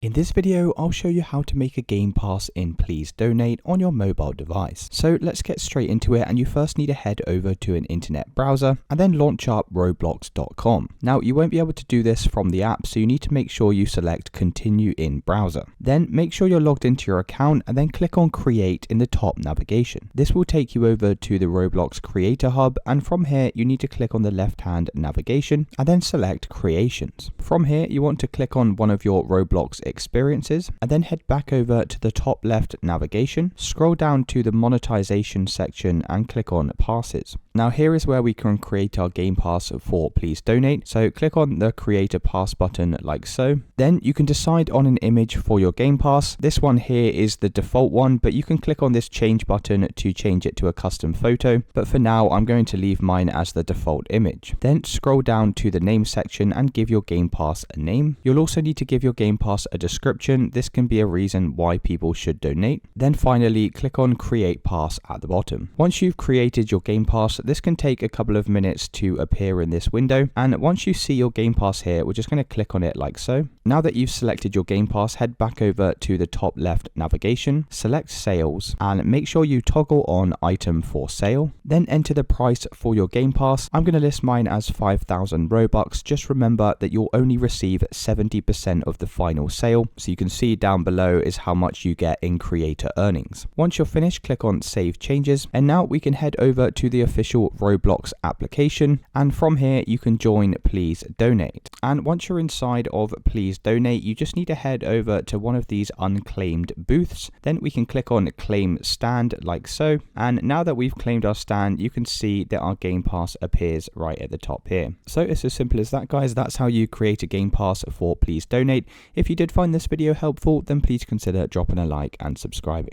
In this video, I'll show you how to make a game pass in Please Donate on your mobile device. So let's get straight into it, and you first need to head over to an internet browser and then launch up roblox.com. Now you won't be able to do this from the app, so you need to make sure you select continue in browser. Then make sure you're logged into your account and then click on create in the top navigation. This will take you over to the Roblox Creator Hub, and from here you need to click on the left hand navigation and then select creations. From here you want to click on one of your Roblox experiences and then head back over to the top left navigation, scroll down to the monetization section and click on passes. Now here is where we can create our game pass for Please Donate. So click on the create a pass button like so. Then you can decide on an image for your game pass. This one here is the default one, but you can click on this change button to change it to a custom photo. But for now, I'm going to leave mine as the default image. Then scroll down to the name section and give your game pass a name. You'll also need to give your game pass a description. This can be a reason why people should donate. Then finally, click on create pass at the bottom. Once you've created your game pass, this can take a couple of minutes to appear in this window. And once you see your game pass here, we're just going to click on it like so. Now that you've selected your game pass, head back over to the top left navigation, select sales, and make sure you toggle on item for sale. Then enter the price for your game pass. I'm going to list mine as 5,000 Robux. Just remember that you'll only receive 70% of the final sale. So you can see down below is how much you get in creator earnings. Once you're finished, click on save changes. And now we can head over to the official Roblox application. And from here, you can join Please Donate. And once you're inside of Please Donate, you just need to head over to one of these unclaimed booths. Then we can click on claim stand like so. And now that we've claimed our stand, you can see that our game pass appears right at the top here. So it's as simple as that, guys. That's how you create a game pass for Please Donate. If you did find this video helpful, then please consider dropping a like and subscribing.